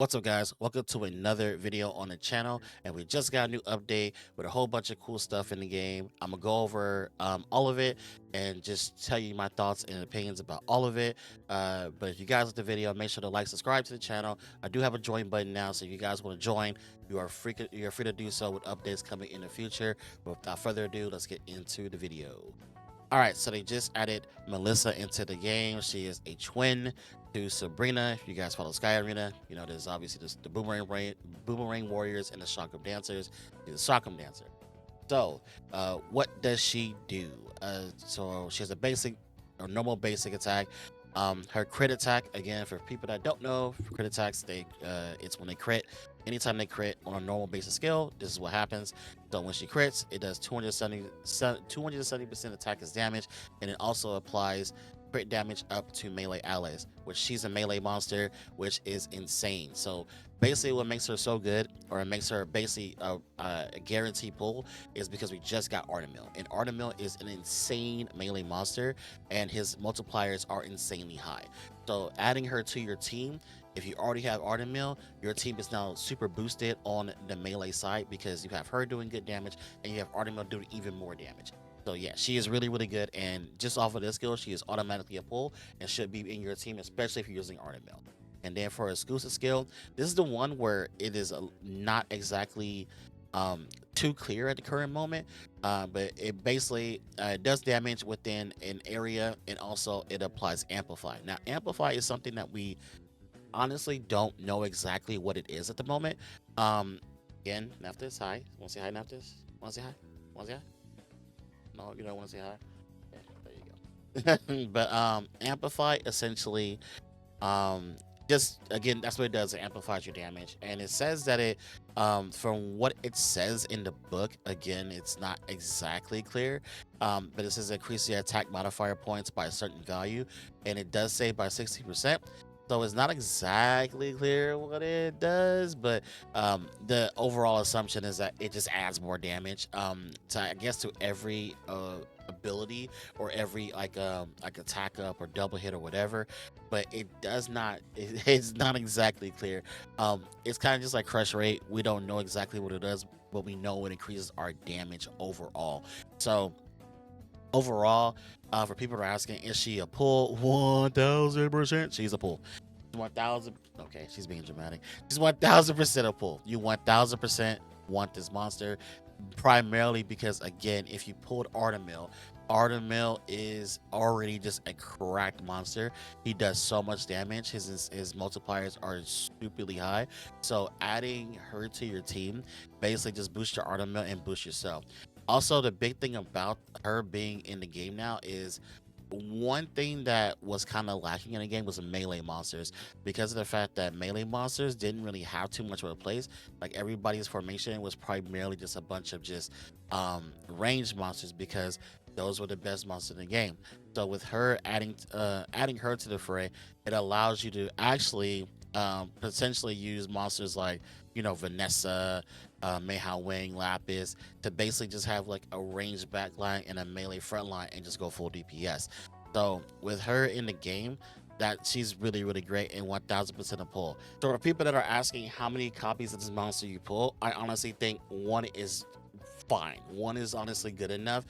What's up, guys? Welcome to another video on the channel, and we just got a new update with a whole bunch of cool stuff in the game. I'm gonna go over all of it and just tell you my thoughts and opinions about all of it. But if you guys like the video, make sure to like, subscribe to the channel. I do have a join button now, so if you guys want to join, you're free to do so with updates coming in the future. But without further ado, let's get into the video. All right, so they just added Melissa into the game. She is a twin to Sabrina. If you guys follow Sky Arena, you know there's obviously the boomerang warriors and the Shotgun dancers. She's a Shotgun dancer. So, what does she do? So she has a basic or normal basic attack. Her crit attack, again, for people that don't know, for crit attacks, it's when they crit. Anytime they crit on a normal basic skill, this is what happens. So when she crits, it does 270% attack as damage, and it also applies crit damage up to melee allies, which she's a melee monster, which is insane. So basically what makes her so good, or it makes her basically a guaranteed pull, is because we just got Artemil, and Artemil is an insane melee monster, and his multipliers are insanely high. So adding her to your team, if you already have Artemil, your team is now super boosted on the melee side because you have her doing good damage and you have Artemil doing even more damage. So yeah, she is really, really good, and just off of this skill, she is automatically a pull and should be in your team, especially if you're using Artemil. And then for exclusive skill, this is the one where it is not exactly too clear at the current moment, but it basically does damage within an area, and also it applies Amplify. Now, Amplify is something that we honestly don't know exactly what it is at the moment. Again, Naftis, hi. Want to say hi, Naftis? Want to say hi? Want to say hi? No, you don't want to say hi. Okay, there you go. But amplify essentially, just again, that's what it does. It amplifies your damage, and it says that it, from what it says in the book, again, it's not exactly clear. But it says increase the attack modifier points by a certain value, and it does say by 60%. So it's not exactly clear what it does, but the overall assumption is that it just adds more damage. To I guess to every ability or every like attack up or double hit or whatever, but it does not. It's not exactly clear. It's kind of just like crush rate. We don't know exactly what it does, but we know it increases our damage overall. So overall, for people that are asking, is she a pull? 1000%. She's a pull. 1000. Okay, she's being dramatic. She's 1000% a pull. You 1000% want this monster, primarily because, again, if you pulled Artemil, Artemil is already just a cracked monster. He does so much damage. His multipliers are stupidly high. So adding her to your team basically just boosts your Artemil and boost yourself. Also, the big thing about her being in the game now is one thing that was kind of lacking in the game was melee monsters, because of the fact that melee monsters didn't really have too much of a place. Like everybody's formation was primarily just a bunch of just ranged monsters, because those were the best monsters in the game. So with her adding her to the fray, it allows you to actually potentially use monsters like, you know, Vanessa, Mayha Wing, Lapis, to basically just have like a ranged backline and a melee frontline and just go full DPS. So with her in the game, that she's really, really great and 1000% a pull. So for people that are asking how many copies of this monster you pull, I honestly think one is fine. One is honestly good enough.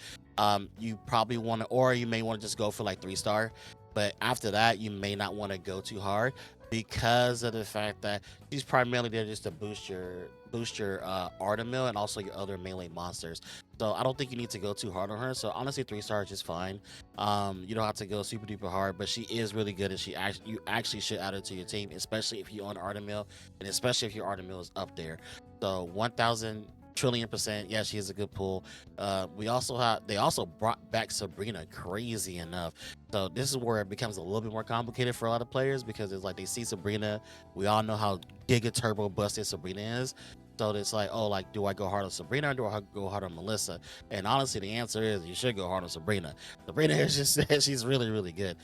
You probably want to, or you may want to just go for like 3-star, but after that you may not want to go too hard, because of the fact that she's primarily there just to boost your Artemil and also your other melee monsters. So I don't think you need to go too hard on her. So honestly, 3 stars is just fine. You don't have to go super duper hard, but she is really good, and you actually should add her to your team, especially if you own Artemil, and especially if your Artemil is up there. So 1000 trillion%, yeah, she is a good pull. They also brought back Sabrina, crazy enough. So this is where it becomes a little bit more complicated for a lot of players, because it's like they see Sabrina. We all know how giga turbo busted Sabrina is. So it's like, oh, like, do I go hard on Sabrina or do I go hard on Melissa? And honestly, the answer is you should go hard on Sabrina. Sabrina is just she's really, really good.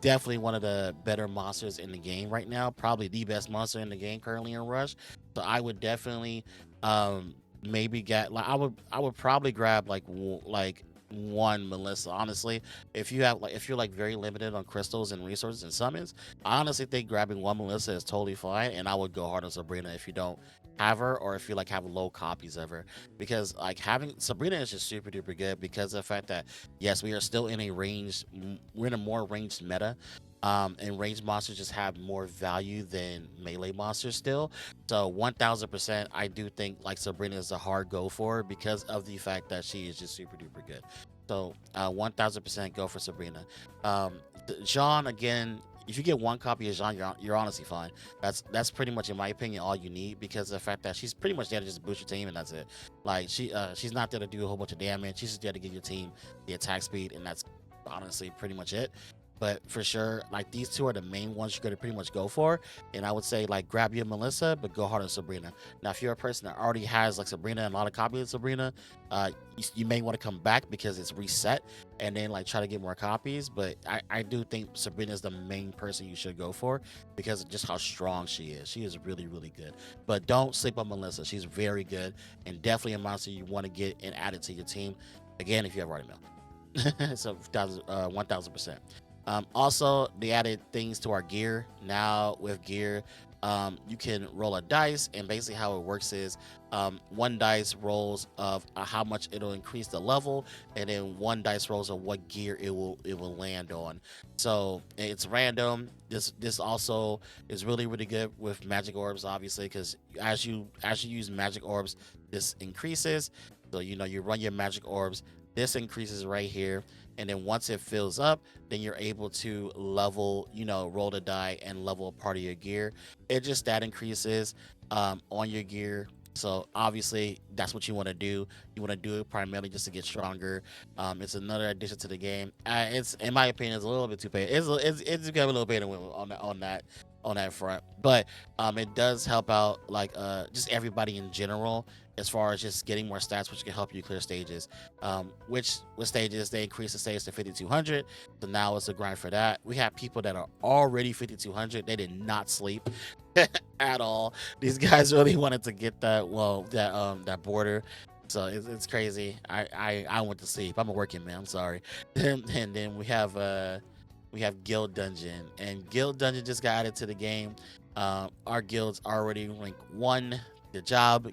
Definitely one of the better monsters in the game right now. Probably the best monster in the game currently in Rush. So I would definitely maybe get like I would probably grab like one Melissa. Honestly, if you're like very limited on crystals and resources and summons, I honestly think grabbing one Melissa is totally fine, and I would go hard on Sabrina if you don't have her or if you like have low copies of her, because like having Sabrina is just super duper good because of the fact that yes, we are still in a we're in a more ranged meta. And ranged monsters just have more value than melee monsters still. So 1000%, I do think like Sabrina is a hard go for because of the fact that she is just super duper good. So 1000% go for Sabrina. Jean again. If you get one copy of Jean, you're honestly fine. That's pretty much, in my opinion, all you need because of the fact that she's pretty much there to just boost your team and that's it. Like she's not there to do a whole bunch of damage. She's just there to give your team the attack speed and that's honestly pretty much it. But for sure, like these two are the main ones you're gonna pretty much go for. And I would say like grab your Melissa, but go hard on Sabrina. Now, if you're a person that already has like Sabrina and a lot of copies of Sabrina, you may want to come back because it's reset and then like try to get more copies. But I do think Sabrina is the main person you should go for because of just how strong she is. She is really, really good. But don't sleep on Melissa. She's very good and definitely a monster you want to get and add it to your team. Again, if you have already know. So 1000%. Also, they added things to our gear. Now with gear, you can roll a dice, and basically how it works is one dice rolls of how much it'll increase the level, and then one dice rolls of what gear it will land on. So it's random. This also is really really good with magic orbs, obviously, because as you use magic orbs, this increases. So you run your magic orbs. This increases right here, and then once it fills up, then you're able to level, roll the die and level a part of your gear. It just that increases on your gear. So obviously that's what you want to do. You want to do it primarily just to get stronger. It's another addition to the game. It's, in my opinion, it's a little bit too paid. It's got a little bit on that front, but it does help out like just everybody in general as far as just getting more stats, which can help you clear stages. Which with stages they increase the stage to 5200, so now it's a grind for that. We have people that are already 5200. They did not sleep at all. These guys really wanted to get that border. So it's crazy. I went to sleep. I'm a working man. I'm sorry. And then we have Guild Dungeon, and Guild Dungeon just got added to the game. Our guild's already rank 1. Good job,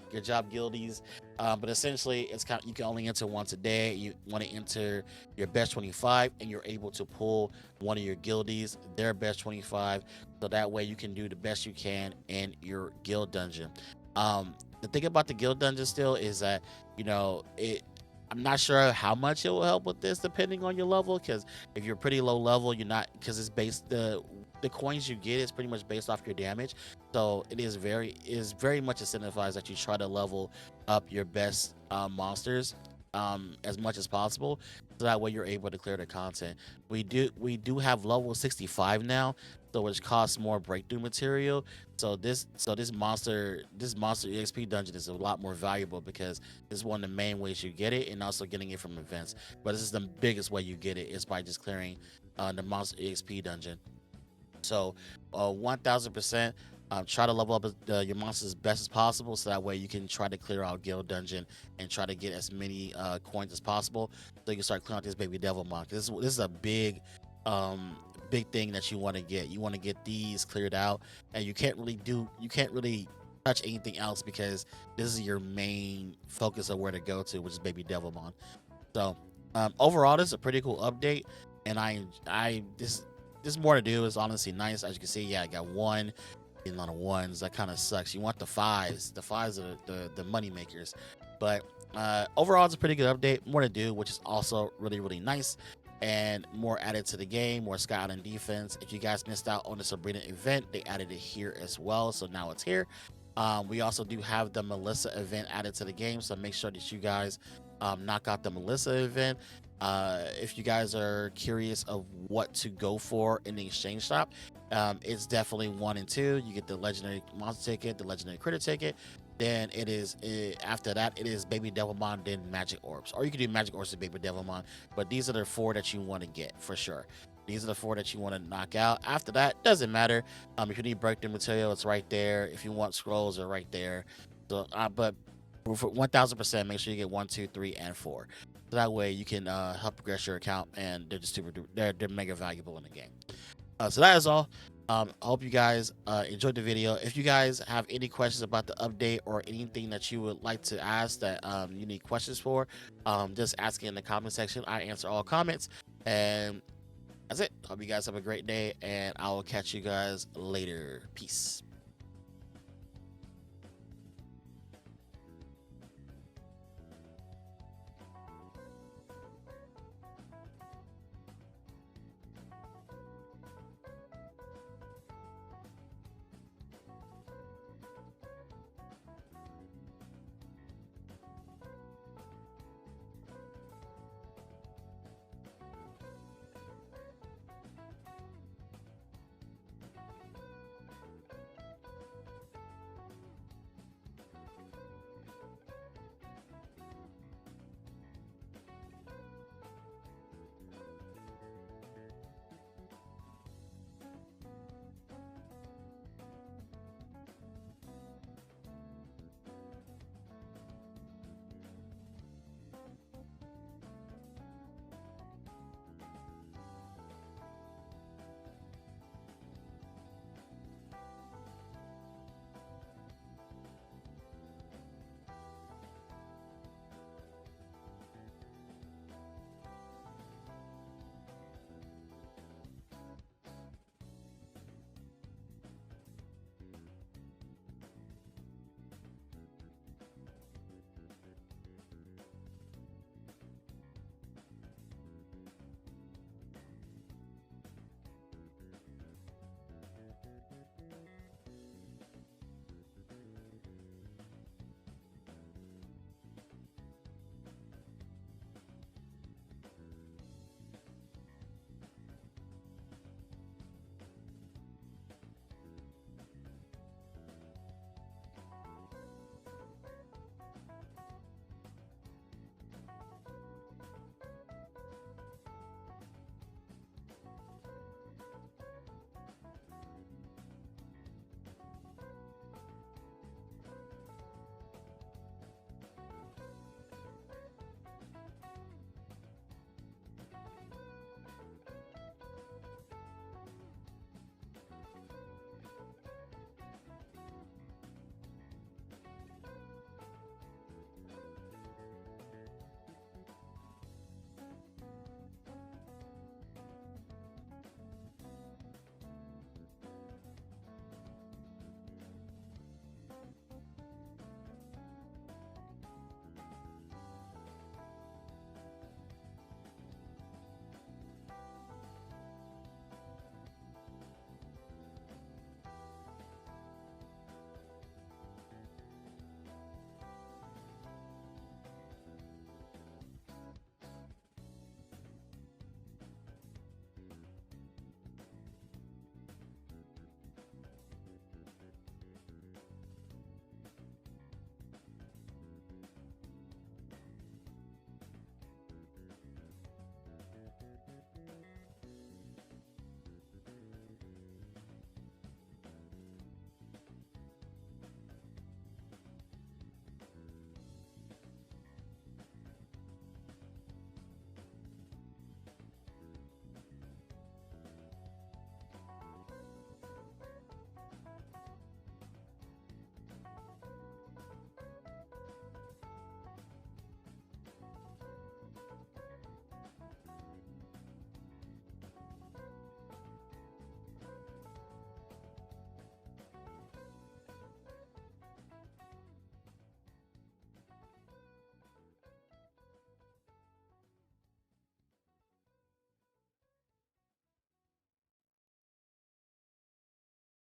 guildies. But essentially, it's kind of, you can only enter once a day. You want to enter your best 25, and you're able to pull one of your guildies, their best 25, so that way you can do the best you can in your guild dungeon. The thing about the guild dungeon still is that it. I'm not sure how much it will help with this, depending on your level. Because if you're pretty low level, you're not, because it's based the coins you get is pretty much based off your damage. So it is very much incentivized that you try to level up your best monsters as much as possible, so that way you're able to clear the content. We do have level 65 now, so which costs more breakthrough material. So this monster exp dungeon is a lot more valuable because this is one of the main ways you get it, and also getting it from events. But this is the biggest way you get it is by just clearing the monster exp dungeon. So 1000%, try to level up your monsters as best as possible, so that way you can try to clear out guild dungeon and try to get as many coins as possible, so you can start clearing out this baby devil mon. This is a big thing that you want to get. You want to get these cleared out, and you can't really touch anything else because this is your main focus of where to go to, which is baby devil mon. So overall, this is a pretty cool update, and this more to do is honestly nice. As you can see, yeah, I got one. Getting a lot of ones. That kind of sucks. You want the fives. The fives are the money makers. But overall, it's a pretty good update. More to do, which is also really, really nice. And more added to the game, more Sky Island defense. If you guys missed out on the Sabrina event, they added it here as well. So now it's here. We also do have the Melissa event added to the game. So make sure that you guys knock out the Melissa event. If you guys are curious of what to go for in the exchange shop, it's definitely 1 and 2. You get the legendary monster ticket, the legendary critter ticket. Then after that, it is baby devilmon, then magic orbs, or you can do magic orbs to baby devilmon. But these are the 4 that you want to get for sure. These are the 4 that you want to knock out. After that, doesn't matter. If you need breakthrough material, it's right there. If you want scrolls, they're right there. So but for 1000%, make sure you get 1, 2, 3, and 4. So that way you can help progress your account, and they're just they're mega valuable in the game. So that is all. I hope you guys enjoyed the video. If you guys have any questions about the update or anything that you would like to ask that you need questions for, just ask it in the comment section. I answer all comments, and that's it. Hope you guys have a great day, and I will catch you guys later. Peace.